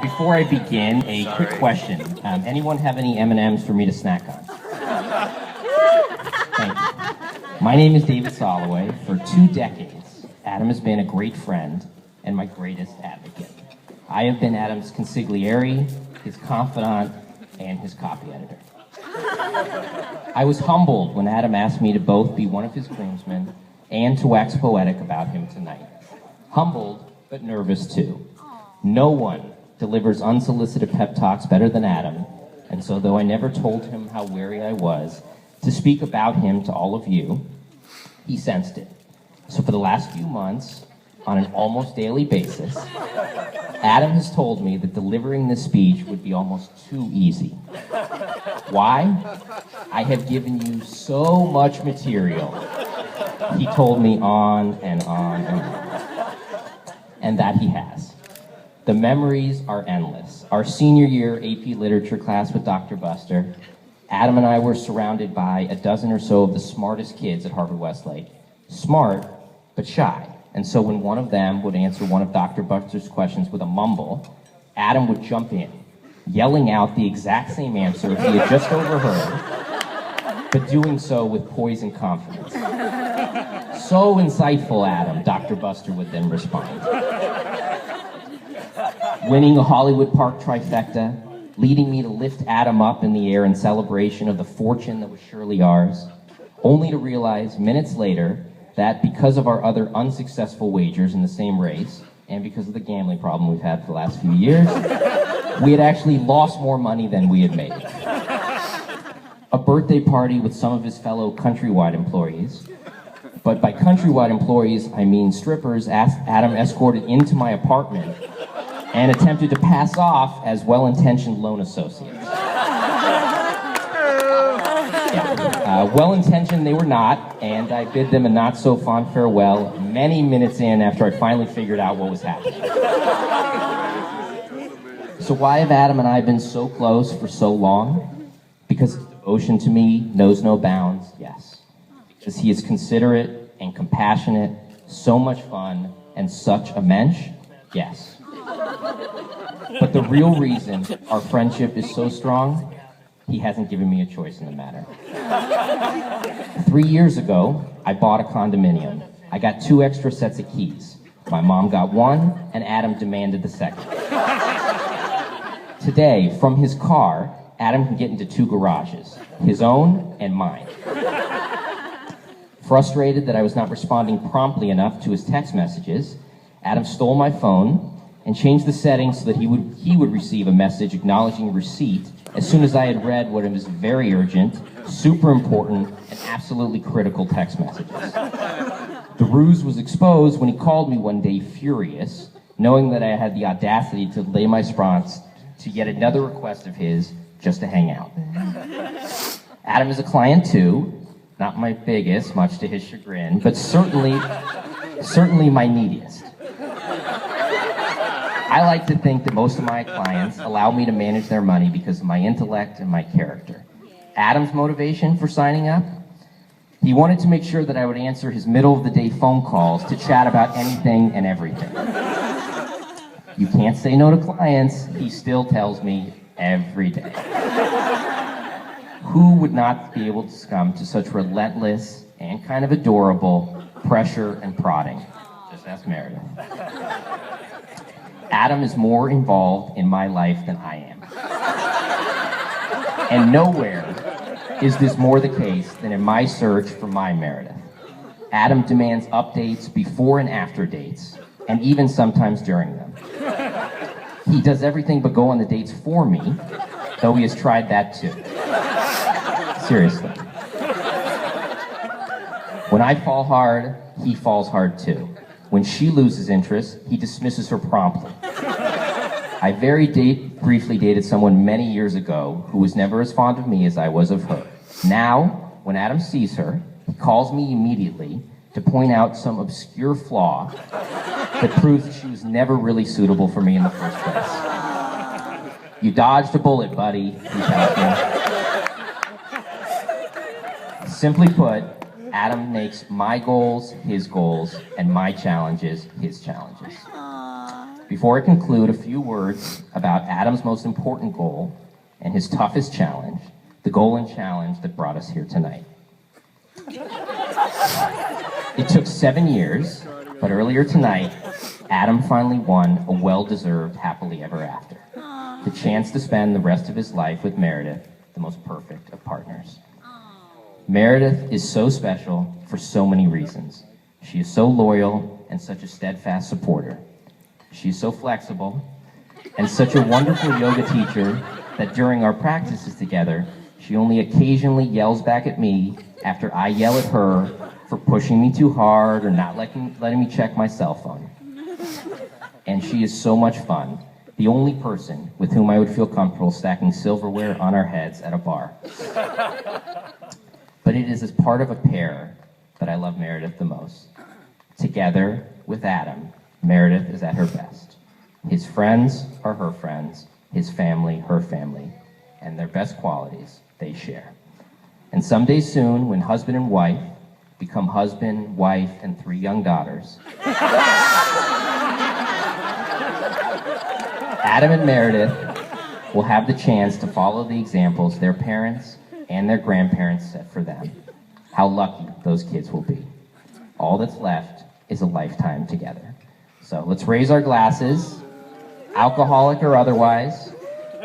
Before I begin, a quick question. Anyone have any M&Ms for me to snack on? Thank you. My name is David Soloway. For 2 decades, Adam has been a great friend and my greatest advocate. I have been Adam's consigliere, his confidant, and his copy editor. I was humbled when Adam asked me to both be one of his groomsmen and to wax poetic about him tonight. Humbled, but nervous too. No one delivers unsolicited pep talks better than Adam, and so though I never told him how wary I was to speak about him to all of you, he sensed it. So for the last few months, on an almost daily basis, Adam has told me that delivering this speech would be almost too easy. Why? I have given you so much material. He told me on and on and on. And that he has. The memories are endless. Our senior year AP Literature class with Dr. Buster, Adam and I were surrounded by a dozen or so of the smartest kids at Harvard Westlake. Smart, but shy. And so when one of them would answer one of Dr. Buster's questions with a mumble, Adam would jump in, yelling out the exact same answer he had just overheard, but doing so with poise and confidence. So insightful, Adam, Dr. Buster would then respond. Winning a Hollywood Park trifecta, leading me to lift Adam up in the air in celebration of the fortune that was surely ours, only to realize minutes later that because of our other unsuccessful wagers in the same race, and because of the gambling problem we've had for the last few years, we had actually lost more money than we had made. A birthday party with some of his fellow Countrywide employees, but by Countrywide employees, I mean strippers, Adam escorted into my apartment and attempted to pass off as well-intentioned loan associates. Well-intentioned they were not, and I bid them a not-so-fond farewell many minutes in after I finally figured out what was happening. So why have Adam and I been so close for so long? Because his devotion to me knows no bounds, yes. Because he is considerate and compassionate, so much fun, and such a mensch, yes. But the real reason our friendship is so strong, he hasn't given me a choice in the matter. 3 years ago, I bought a condominium. I got 2 extra sets of keys. My mom got one, and Adam demanded the second. Today, from his car, Adam can get into 2 garages, his own and mine. Frustrated that I was not responding promptly enough to his text messages, Adam stole my phone and changed the settings so that he would receive a message acknowledging receipt as soon as I had read what was very urgent, super important, and absolutely critical text messages. The ruse was exposed when he called me one day furious, knowing that I had the audacity to lay my response to yet another request of his just to hang out. Adam is a client too, not my biggest, much to his chagrin, but certainly my neediest. I like to think that most of my clients allow me to manage their money because of my intellect and my character. Adam's motivation for signing up? He wanted to make sure that I would answer his middle-of-the-day phone calls to chat about anything and everything. You can't say no to clients, he still tells me every day. Who would not be able to succumb to such relentless and kind of adorable pressure and prodding? Just ask Meredith. Adam is more involved in my life than I am. And nowhere is this more the case than in my search for my Meredith. Adam demands updates before and after dates, and even sometimes during them. He does everything but go on the dates for me, though he has tried that too. Seriously. When I fall hard, he falls hard too. When she loses interest, he dismisses her promptly. I briefly dated someone many years ago who was never as fond of me as I was of her. Now, when Adam sees her, he calls me immediately to point out some obscure flaw that proves that she was never really suitable for me in the first place. You dodged a bullet, buddy, he tells me. Simply put, Adam makes my goals his goals and my challenges his challenges. Before I conclude, a few words about Adam's most important goal and his toughest challenge, the goal and challenge that brought us here tonight. It took 7 years, but earlier tonight, Adam finally won a well-deserved happily ever after. The chance to spend the rest of his life with Meredith, the most perfect of partners. Meredith is so special for so many reasons. She is so loyal and such a steadfast supporter. She is so flexible and such a wonderful yoga teacher that during our practices together, she only occasionally yells back at me after I yell at her for pushing me too hard or not letting me check my cell phone. And she is so much fun, the only person with whom I would feel comfortable stacking silverware on our heads at a bar. But it is as part of a pair that I love Meredith the most. Together with Adam, Meredith is at her best. His friends are her friends, his family, her family, and their best qualities they share. And someday soon, when husband and wife become husband, wife, and 3 young daughters, Adam and Meredith will have the chance to follow the examples their parents and their grandparents set for them. How lucky those kids will be. All that's left is a lifetime together. So let's raise our glasses, alcoholic or otherwise,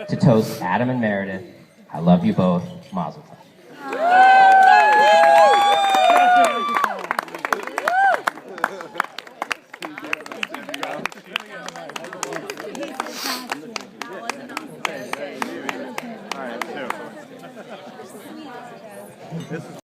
to toast Adam and Meredith. I love you both. Mazel tov.